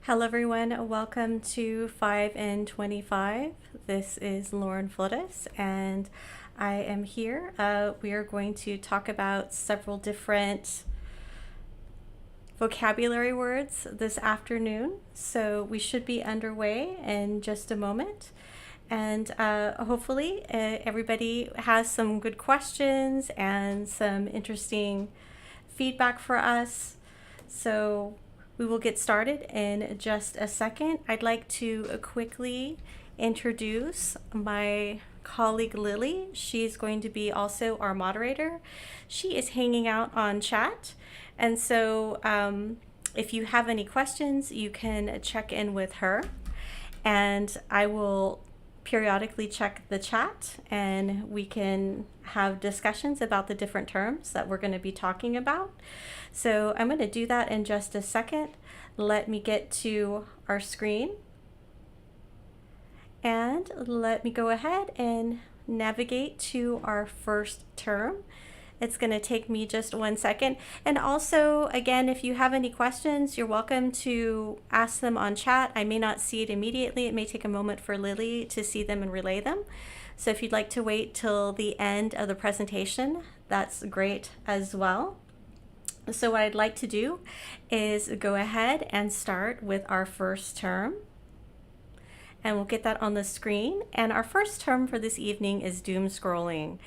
Hello everyone, welcome to 5 and 25. This is Lauren Flores and I am here. We are going to talk about several different vocabulary words this afternoon. So we should be underway in just a moment. And hopefully everybody has some good questions and some interesting feedback for us. So we will get started in just a second. I'd like to quickly introduce my colleague Lily. She's going to be also our moderator. She is hanging out on chat. And so if you have any questions, you can check in with her. And I will periodically check the chat and we can have discussions about the different terms that we're going to be talking about. So I'm going to do that in just a second. Let me get to our screen and let me go ahead and navigate to our first term. It's going to take me just 1 second. And also, again, if you have any questions, you're welcome to ask them on chat. I may not see it immediately. It may take a moment for Lily to see them and relay them. So if you'd like to wait till the end of the presentation, that's great as well. So what I'd like to do is go ahead and start with our first term. And we'll get that on the screen. And our first term for this evening is doom scrolling.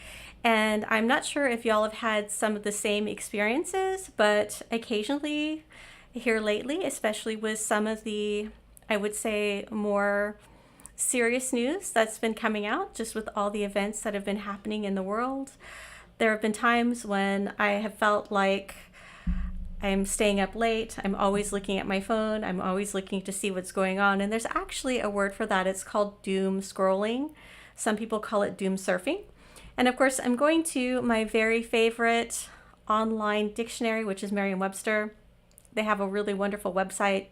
And I'm not sure if y'all have had some of the same experiences, but occasionally here lately, especially with some of the, I would say, more serious news that's been coming out, just with all the events that have been happening in the world, there have been times when I have felt like I'm staying up late, I'm always looking at my phone, I'm always looking to see what's going on, and there's actually a word for that. It's called doom scrolling. Some people call it doom surfing. And of course, I'm going to my very favorite online dictionary, which is Merriam-Webster. They have a really wonderful website.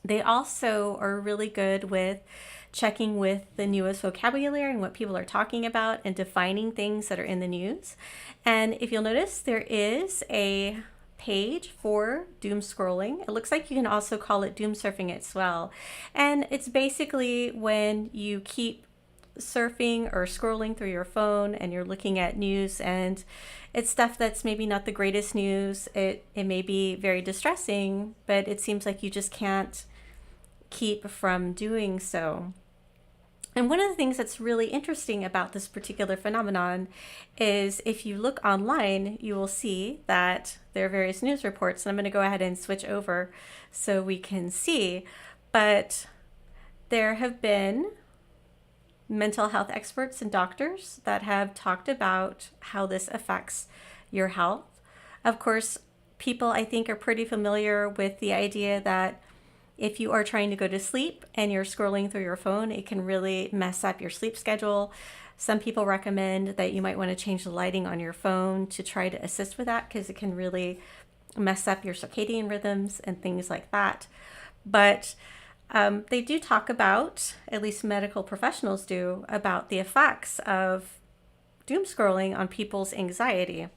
They also are really good with checking with the newest vocabulary and what people are talking about and defining things that are in the news. And if you'll notice, there is a page for doom scrolling. It looks like you can also call it doom surfing as well. And it's basically when you keep surfing or scrolling through your phone and you're looking at news and it's stuff that's maybe not the greatest news. It may be very distressing, but it seems like you just can't keep from doing so. And one of the things that's really interesting about this particular phenomenon is if you look online, you will see that there are various news reports. And I'm going to go ahead and switch over so we can see. But there have been mental health experts and doctors that have talked about how this affects your health. Of course, people I think are pretty familiar with the idea that if you are trying to go to sleep and you're scrolling through your phone, it can really mess up your sleep schedule. Some people recommend that you might want to change the lighting on your phone to try to assist with that because it can really mess up your circadian rhythms and things like that. But they do talk about, at least medical professionals do, about the effects of doom scrolling on people's anxiety,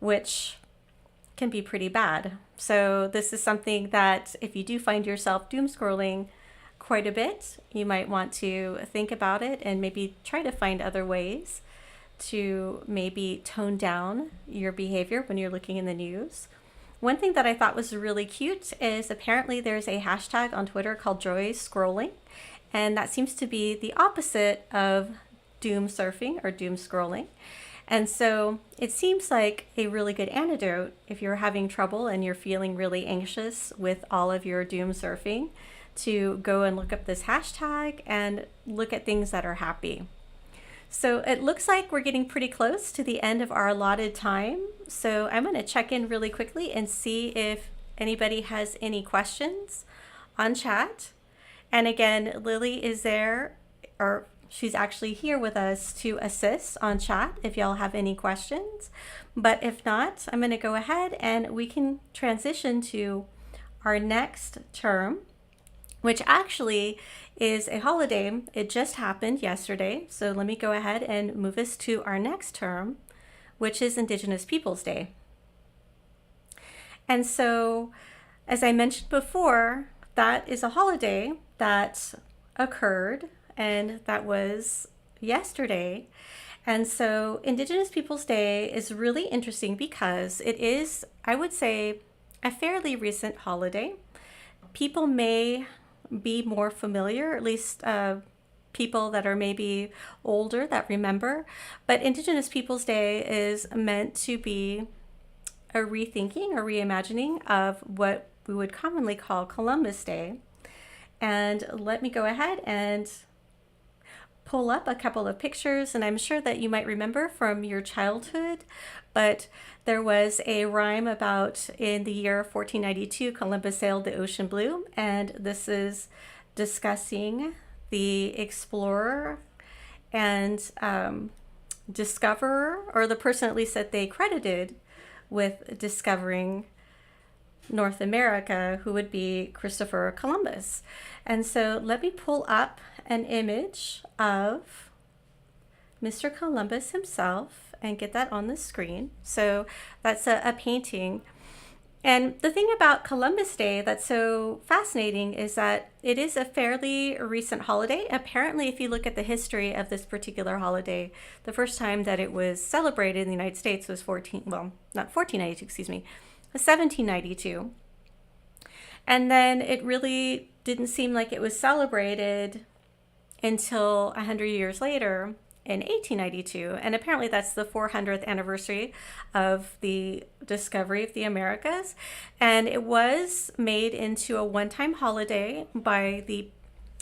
which can be pretty bad. So this is something that if you do find yourself doom scrolling quite a bit, you might want to think about it and maybe try to find other ways to maybe tone down your behavior when you're looking in the news. One thing that I thought was really cute is apparently there's a hashtag on Twitter called Joy Scrolling, and that seems to be the opposite of doom surfing or doom scrolling. And so it seems like a really good antidote if you're having trouble and you're feeling really anxious with all of your doom surfing to go and look up this hashtag and look at things that are happy. So it looks like we're getting pretty close to the end of our allotted time. So I'm going to check in really quickly and see if anybody has any questions on chat. And again, Lily is there, or she's actually here with us to assist on chat if y'all have any questions. But if not, I'm going to go ahead and we can transition to our next term, which actually is a holiday. It just happened yesterday. So let me go ahead and move us to our next term, which is Indigenous Peoples Day. And so, as I mentioned before, that is a holiday that occurred, and that was yesterday. And so Indigenous Peoples Day is really interesting because it is, I would say, a fairly recent holiday. People may be more familiar, at least people that are maybe older that remember, but Indigenous Peoples Day is meant to be a rethinking or reimagining of what we would commonly call Columbus Day. And let me go ahead and pull up a couple of pictures, and I'm sure that you might remember from your childhood, but there was a rhyme about in the year 1492, Columbus sailed the ocean blue, and this is discussing the explorer and discoverer, or the person at least that they credited with discovering North America, who would be Christopher Columbus. And so let me pull up an image of Mr. Columbus himself and get that on the screen. So that's a painting. And the thing about Columbus Day that's so fascinating is that it is a fairly recent holiday. Apparently, if you look at the history of this particular holiday, the first time that it was celebrated in the United States was 1792. And then it really didn't seem like it was celebrated until 100 years later in 1892. And apparently that's the 400th anniversary of the discovery of the Americas. And it was made into a one-time holiday by the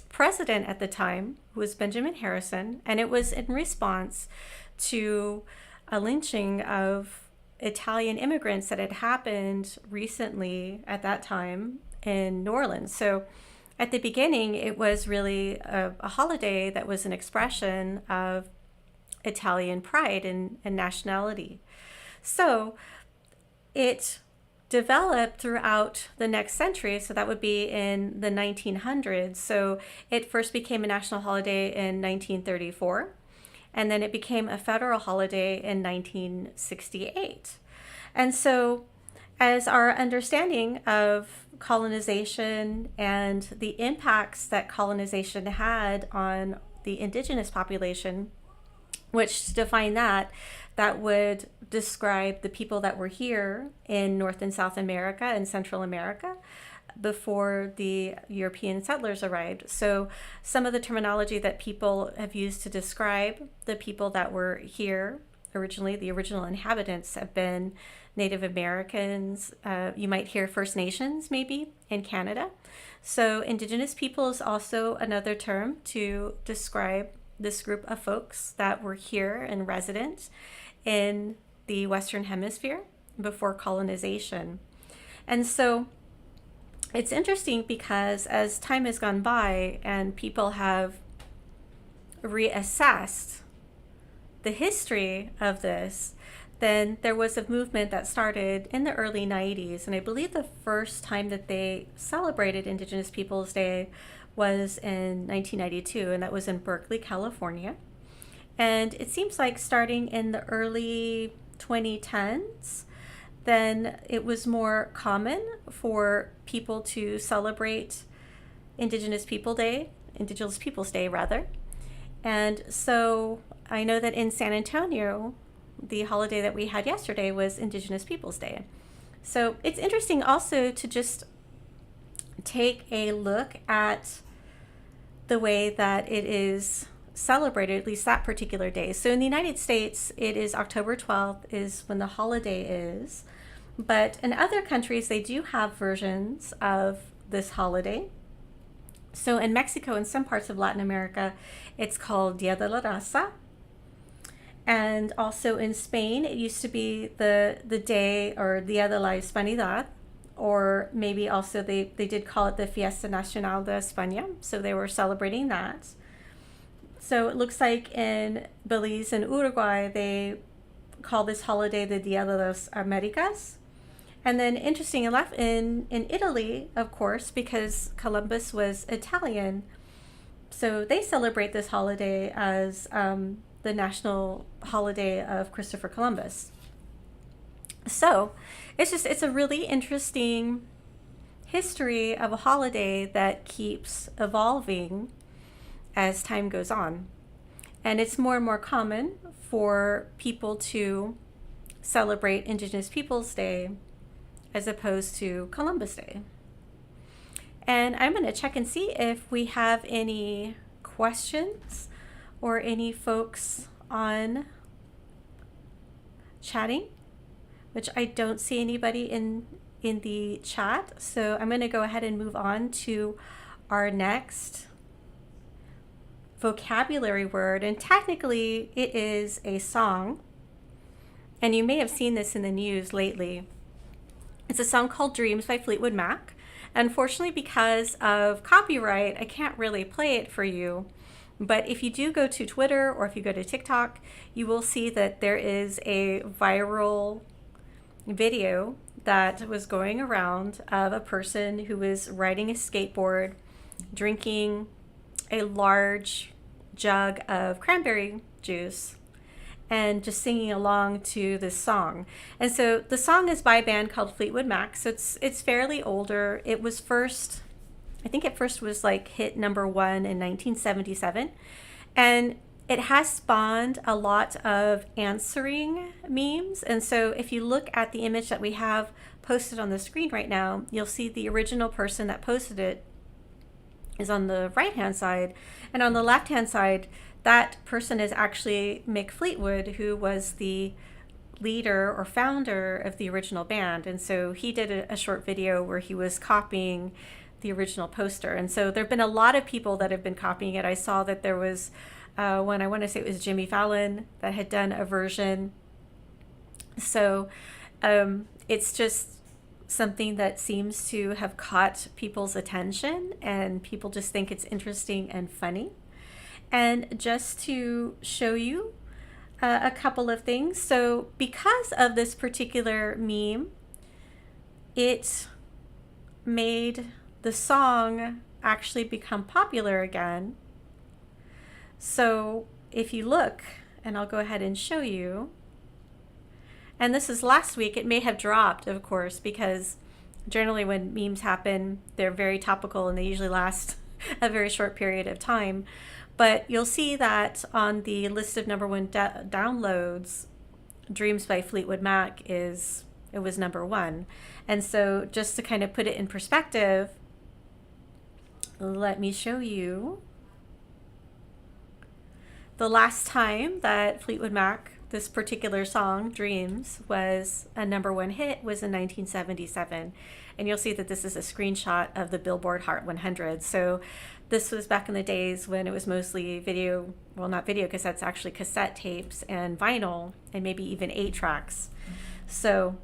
president at the time, who was Benjamin Harrison. And it was in response to a lynching of Italian immigrants that had happened recently at that time in New Orleans. So at the beginning, it was really a holiday that was an expression of Italian pride and nationality. So it developed throughout the next century. So that would be in the 1900s. So it first became a national holiday in 1934. And then it became a federal holiday in 1968. And so as our understanding of colonization and the impacts that colonization had on the indigenous population, which to define that would describe the people that were here in North and South America and Central America before the European settlers arrived. So some of the terminology that people have used to describe the people that were here originally, the original inhabitants, have been Native Americans. You might hear First Nations maybe in Canada. So Indigenous people is also another term to describe this group of folks that were here and resident in the Western Hemisphere before colonization. And so it's interesting because as time has gone by and people have reassessed the history of this, then there was a movement that started in the early 90s. And I believe the first time that they celebrated Indigenous Peoples Day was in 1992, and that was in Berkeley, California. And it seems like starting in the early 2010s, then it was more common for people to celebrate Indigenous Peoples Day rather. And so I know that in San Antonio, the holiday that we had yesterday was Indigenous Peoples Day. So it's interesting also to just take a look at the way that it is celebrated, at least that particular day. So in the United States, it is October 12th is when the holiday is. But in other countries, they do have versions of this holiday. So in Mexico and some parts of Latin America, it's called Dia de la Raza. And also in Spain, it used to be the day or Dia de la Hispanidad, or maybe also they did call it the Fiesta Nacional de España. So they were celebrating that. So it looks like in Belize and Uruguay, they call this holiday the Dia de las Americas. And then interesting enough, in Italy, of course, because Columbus was Italian, so they celebrate this holiday as the national holiday of Christopher Columbus. So it's a really interesting history of a holiday that keeps evolving as time goes on. And it's more and more common for people to celebrate Indigenous Peoples Day as opposed to Columbus Day. And I'm going to check and see if we have any questions or any folks on chatting, which I don't see anybody in the chat. So I'm going to go ahead and move on to our next vocabulary word. And technically it is a song. And you may have seen this in the news lately. It's a song called Dreams by Fleetwood Mac. Unfortunately, because of copyright, I can't really play it for you. But if you do go to Twitter or if you go to TikTok, you will see that there is a viral video that was going around of a person who was riding a skateboard, drinking a large jug of cranberry juice, and just singing along to this song. And so the song is by a band called Fleetwood Mac. So it's fairly older. It was first, I think it first was like hit number 1 in 1977. And it has spawned a lot of answering memes. And so if you look at the image that we have posted on the screen right now, you'll see the original person that posted it is on the right-hand side. And on the left-hand side, that person is actually Mick Fleetwood, who was the leader or founder of the original band. And so he did a short video where he was copying the original poster. And so there have been a lot of people that have been copying it. I saw that there was one, I want to say it was Jimmy Fallon, that had done a version. So it's just something that seems to have caught people's attention, and people just think it's interesting and funny. And just to show you a couple of things. So because of this particular meme, it made the song actually become popular again. So if you look, and I'll go ahead and show you, and this is last week, it may have dropped, of course, because generally when memes happen, they're very topical and they usually last a very short period of time. But you'll see that on the list of number 1 downloads, Dreams by Fleetwood Mac was number 1. And so just to kind of put it in perspective, let me show you the last time that Fleetwood Mac, this particular song, Dreams, was a number 1 hit was in 1977. And you'll see that this is a screenshot of the Billboard Hot 100. So this was back in the days when it was mostly video, well, not video cassettes, actually cassette tapes and vinyl, and maybe even 8 tracks. So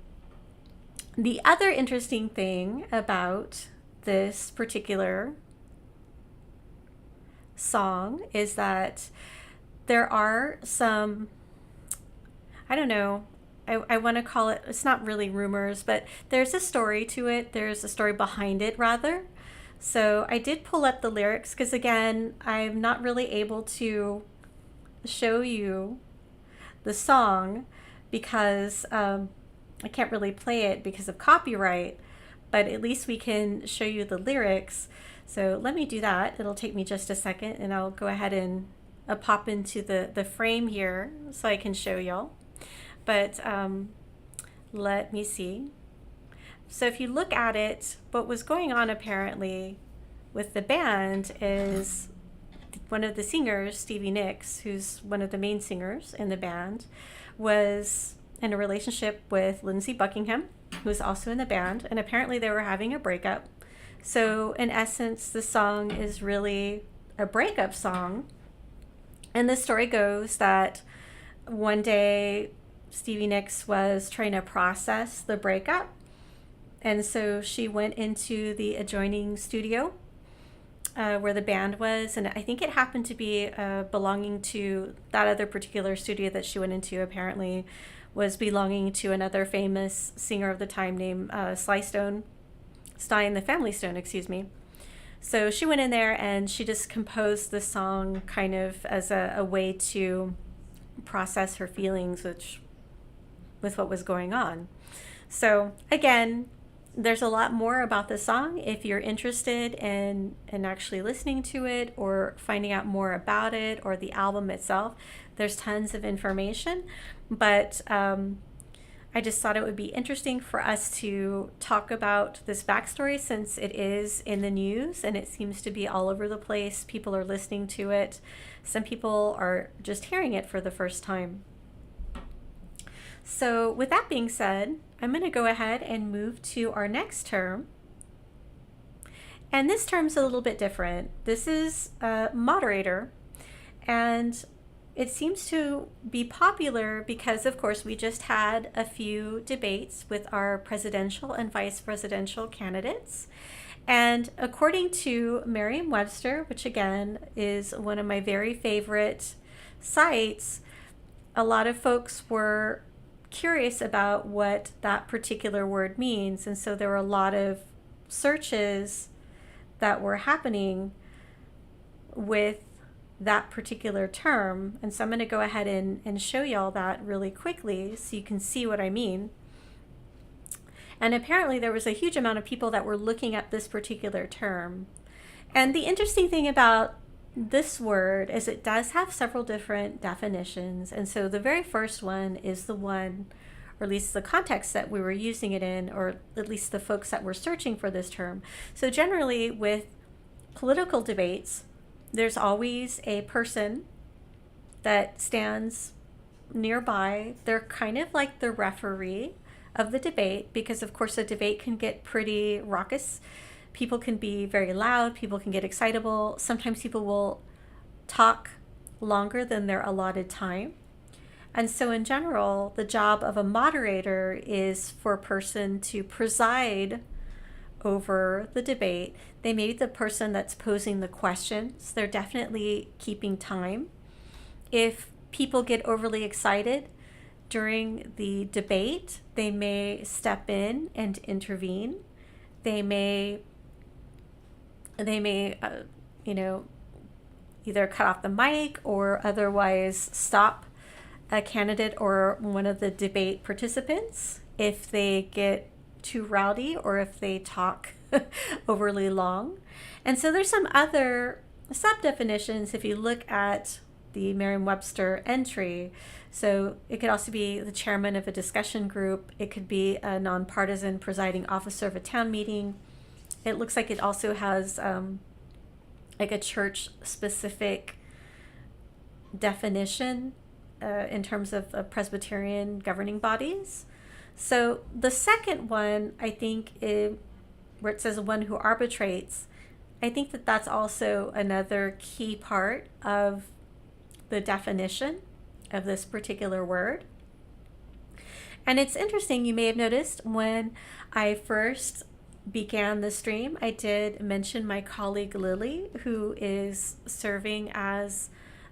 the other interesting thing about this particular song is that there are some, I don't know, I want to call it, it's not really rumors, but there's a story to it. There's a story behind it, rather. So I did pull up the lyrics because, again, I'm not really able to show you the song because I can't really play it because of copyright, but at least we can show you the lyrics. So let me do that. It'll take me just a second, and I'll go ahead and pop into the frame here so I can show y'all. But let me see. So if you look at it, what was going on apparently with the band is one of the singers, Stevie Nicks, who's one of the main singers in the band, was in a relationship with Lindsey Buckingham, who was also in the band, and apparently they were having a breakup. So in essence, the song is really a breakup song. And the story goes that one day Stevie Nicks was trying to process the breakup. And so she went into the adjoining studio where the band was. And I think it happened to be belonging to that other particular studio that she went into, apparently was belonging to another famous singer of the time named Sly Stone, the Family Stone, excuse me. So she went in there and she just composed the song kind of as a way to process her feelings with what was going on. So again, there's a lot more about the song if you're interested in actually listening to it or finding out more about it or the album itself. There's tons of information, but I just thought it would be interesting for us to talk about this backstory since it is in the news and it seems to be all over the place. People are listening to it. Some people are just hearing it for the first time. So with that being said, I'm going to go ahead and move to our next term. And this term's a little bit different. This is a moderator, and it seems to be popular because, of course, we just had a few debates with our presidential and vice presidential candidates. And according to Merriam-Webster, which again is one of my very favorite sites, a lot of folks were curious about what that particular word means. And so there were a lot of searches that were happening with that particular term. And so I'm going to go ahead and show y'all that really quickly so you can see what I mean. And apparently there was a huge amount of people that were looking at this particular term. And the interesting thing about this word is it does have several different definitions. And so the very first one is the one, or at least the context that we were using it in, or at least the folks that were searching for this term. So generally with political debates, there's always a person that stands nearby. They're kind of like the referee of the debate because, of course, a debate can get pretty raucous. People can be very loud. People can get excitable. Sometimes people will talk longer than their allotted time. And so in general, the job of a moderator is for a person to preside over the debate. They may be the person that's posing the questions. They're definitely keeping time. If people get overly excited during the debate, they may step in and intervene. They may either cut off the mic or otherwise stop a candidate or one of the debate participants if they get too rowdy or if they talk overly long. And so there's some other sub-definitions if you look at the Merriam-Webster entry. So it could also be the chairman of a discussion group. It could be a nonpartisan presiding officer of a town meeting. It looks like it also has like a church-specific definition in terms of Presbyterian governing bodies. So the second one, I think, where it says one who arbitrates, I think that that's also another key part of the definition of this particular word. And it's interesting, you may have noticed when I first began the stream, I did mention my colleague Lily, who is serving as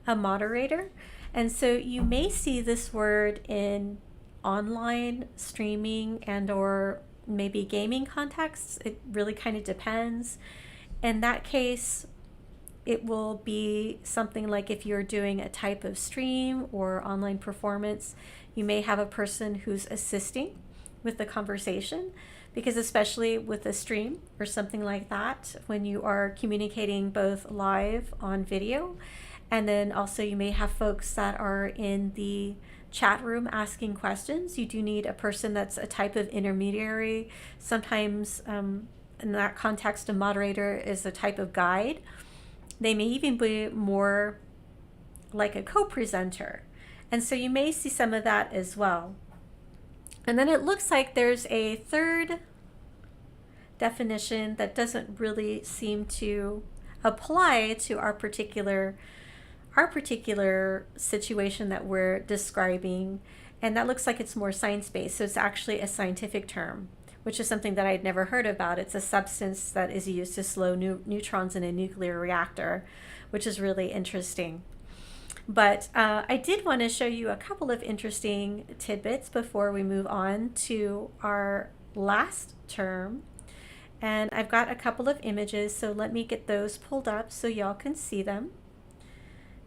a moderator. And so you may see this word in online streaming and or maybe gaming contexts. It really kind of depends. In that case, it will be something like if you're doing a type of stream or online performance, you may have a person who's assisting with the conversation, because especially with a stream or something like that, when you are communicating both live on video, and then also you may have folks that are in the chat room asking questions, you do need a person that's a type of intermediary. Sometimes in that context, a moderator is a type of guide. They may even be more like a co-presenter. And so you may see some of that as well. And then it looks like there's a third definition that doesn't really seem to apply to our particular situation that we're describing. And that looks like it's more science-based. So it's actually a scientific term, which is something that I'd never heard about. It's a substance that is used to slow neutrons in a nuclear reactor, which is really interesting. But I did want to show you a couple of interesting tidbits before we move on to our last term. And I've got a couple of images, so let me get those pulled up so y'all can see them.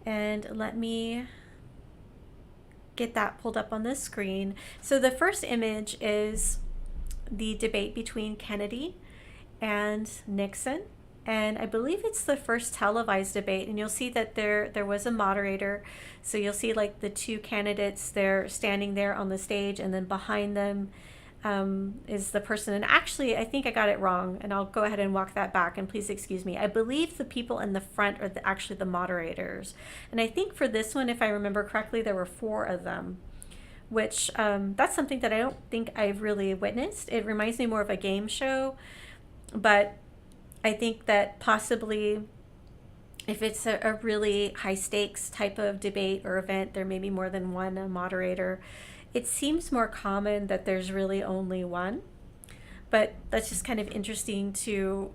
And let me get that pulled up on the screen. So the first image is the debate between Kennedy and Nixon. And I believe it's the first televised debate, and you'll see that there was a moderator. So you'll see like the two candidates, they're standing there on the stage, and then behind them is the person. And actually, I think I got it wrong, and I'll go ahead and walk that back, and please excuse me. I believe the people in the front are actually the moderators. And I think for this one, if I remember correctly, there were 4 of them, which that's something that I don't think I've really witnessed. It reminds me more of a game show, but I think that possibly if it's a really high stakes type of debate or event, there may be more than one moderator. It seems more common that there's really only one, but that's just kind of interesting to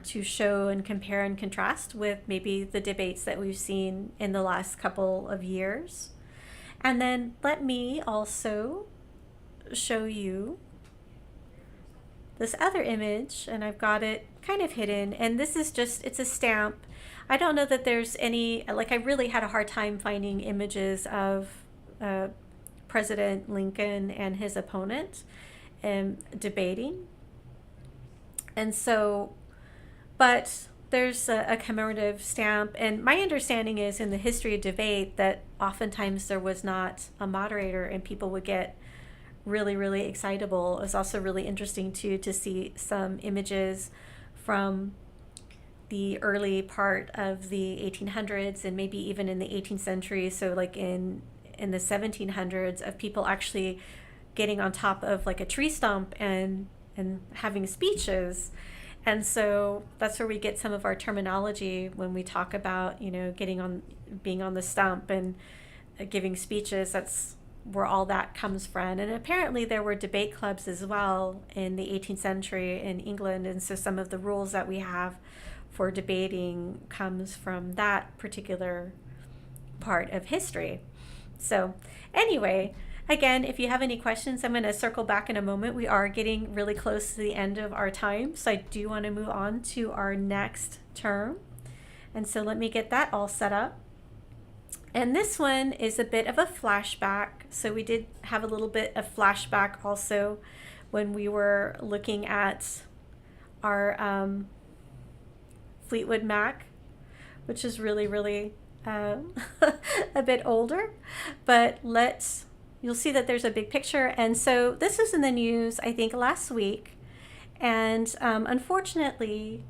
show and compare and contrast with maybe the debates that we've seen in the last couple of years. And then let me also show you this other image, and I've got it kind of hidden, and this is just, it's a stamp. I don't know that there's any, like, I really had a hard time finding images of President Lincoln and his opponent debating. And so, but there's a commemorative stamp, and my understanding is in the history of debate that oftentimes there was not a moderator and people would get really, really excitable. It's also really interesting too to see some images from the early part of the 1800s and maybe even in the 18th century. So like in the 1700s, of people actually getting on top of like a tree stump and having speeches. And so that's where we get some of our terminology when we talk about, you know, being on the stump and giving speeches. That's where all that comes from. And apparently there were debate clubs as well in the 18th century in England. And so some of the rules that we have for debating comes from that particular part of history. So anyway, again, if you have any questions, I'm going to circle back in a moment. We are getting really close to the end of our time, so I do want to move on to our next term. And so let me get that all set up. And this one is a bit of a flashback. So we did have a little bit of flashback also when we were looking at our Fleetwood Mac, which is really, really a bit older. But you'll see that there's a big picture. And so this was in the news, I think, last week. And unfortunately,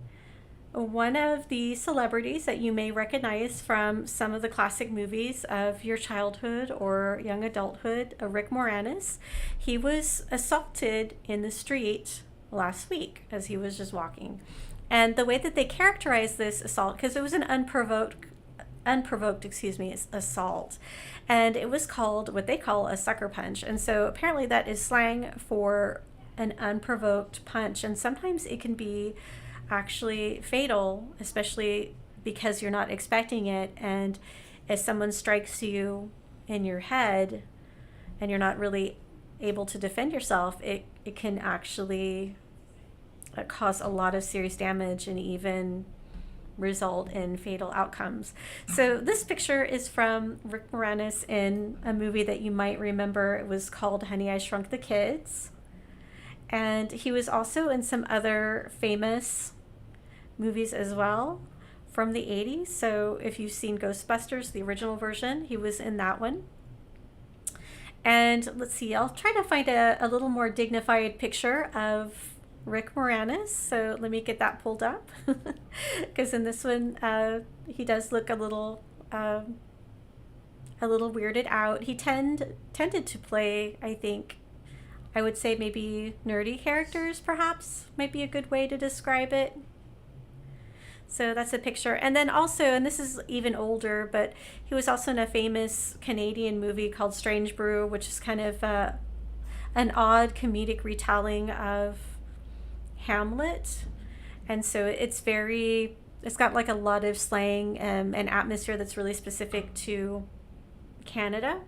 one of the celebrities that you may recognize from some of the classic movies of your childhood or young adulthood, Rick Moranis, he was assaulted in the street last week as he was just walking. And the way that they characterized this assault, because it was an unprovoked assault, and it was called what they call a sucker punch. And so apparently that is slang for an unprovoked punch, and sometimes it can be actually fatal, especially because you're not expecting it. And if someone strikes you in your head and you're not really able to defend yourself, it can actually cause a lot of serious damage and even result in fatal outcomes. So this picture is from Rick Moranis in a movie that you might remember. It was called Honey, I Shrunk the Kids. And he was also in some other famous movies as well from the 80s. So if you've seen Ghostbusters, the original version, he was in that one. And let's see, I'll try to find a little more dignified picture of Rick Moranis. So let me get that pulled up. Because in this one, he does look a little weirded out. He tended to play, I think, I would say maybe nerdy characters, perhaps, might be a good way to describe it. So that's a picture. And then also, and this is even older, but he was also in a famous Canadian movie called Strange Brew, which is kind of an odd comedic retelling of Hamlet. And so it's got like a lot of slang and atmosphere that's really specific to Canada.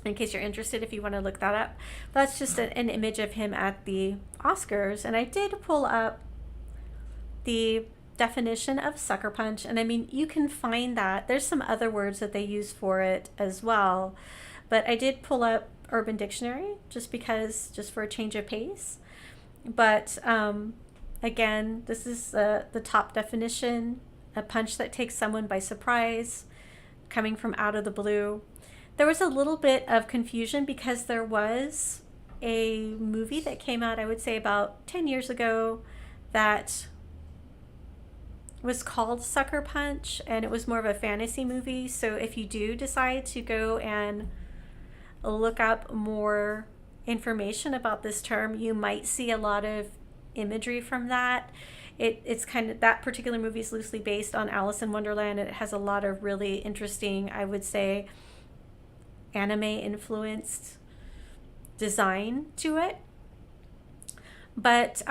In case you're interested, if you want to look that up. That's just an image of him at the Oscars. And I did pull up the definition of sucker punch. And I mean, you can find that. There's some other words that they use for it as well. But I did pull up Urban Dictionary, just for a change of pace. But again, this is the top definition: a punch that takes someone by surprise, coming from out of the blue. There was a little bit of confusion because there was a movie that came out, I would say about 10 years ago, that was called Sucker Punch, and it was more of a fantasy movie. So if you do decide to go and look up more information about this term, you might see a lot of imagery from that. It's kind of, that particular movie is loosely based on Alice in Wonderland. It has a lot of really interesting, I would say, anime influenced design to it. But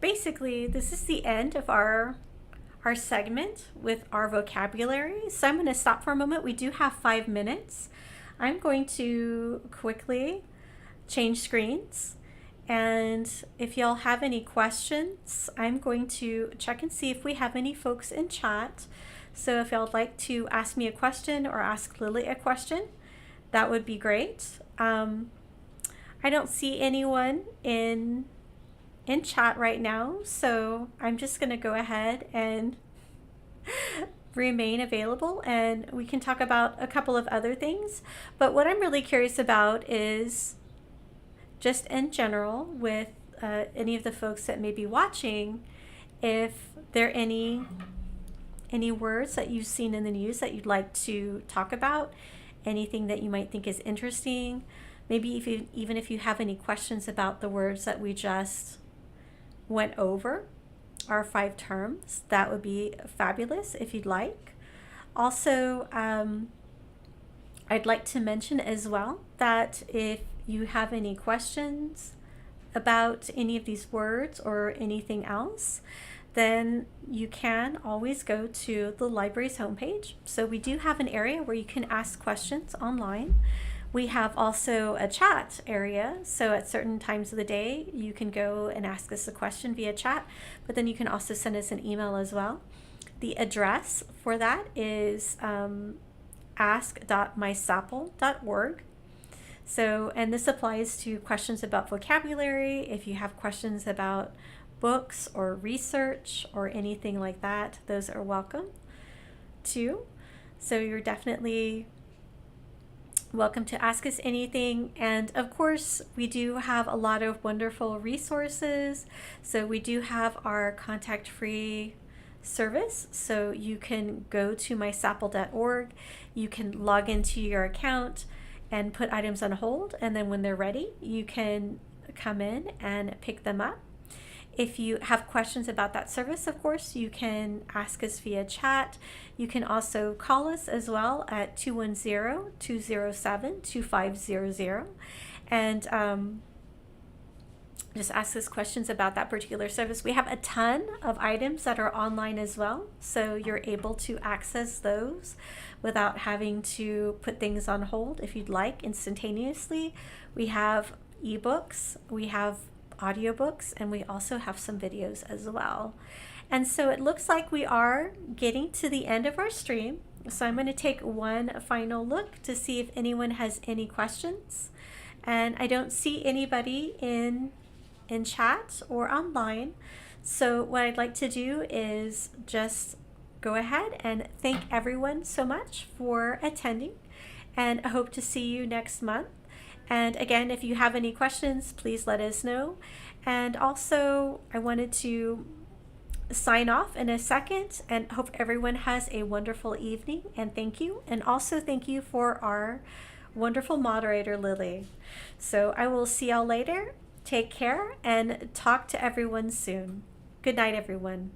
basically, this is the end of our segment with our vocabulary. So I'm going to stop for a moment. We do have 5 minutes. I'm going to quickly change screens. And if y'all have any questions, I'm going to check and see if we have any folks in chat. So if y'all would like to ask me a question or ask Lily a question, that would be great. I don't see anyone in chat right now, so I'm just going to go ahead and remain available, and we can talk about a couple of other things. But what I'm really curious about is just in general with any of the folks that may be watching, if there are any words that you've seen in the news that you'd like to talk about, anything that you might think is interesting, maybe even if you have any questions about the words that we just went over, our 5 terms, that would be fabulous if you'd like. Also, I'd like to mention as well that if you have any questions about any of these words or anything else, then you can always go to the library's homepage. So we do have an area where you can ask questions online. We have also a chat area, so at certain times of the day you can go and ask us a question via chat, but then you can also send us an email as well. The address for that is ask.mysapl.org. So, and this applies to questions about vocabulary. If you have questions about books or research or anything like that, those are welcome too. So you're definitely welcome to ask us anything. And of course, we do have a lot of wonderful resources. So we do have our contact-free service. So you can go to mysapl.org. You can log into your account and put items on hold. And then when they're ready, you can come in and pick them up. If you have questions about that service, of course, you can ask us via chat. You can also call us as well at 210-207-2500 and just ask us questions about that particular service. We have a ton of items that are online as well, so you're able to access those without having to put things on hold if you'd like instantaneously. We have ebooks, we have audiobooks, and we also have some videos as well. And so it looks like we are getting to the end of our stream. So I'm going to take one final look to see if anyone has any questions. And I don't see anybody in chat or online. So what I'd like to do is just go ahead and thank everyone so much for attending, and I hope to see you next month. And again, if you have any questions, please let us know. And also, I wanted to sign off in a second and hope everyone has a wonderful evening, and thank you. And also thank you for our wonderful moderator, Lily. So I will see y'all later. Take care and talk to everyone soon. Good night, everyone.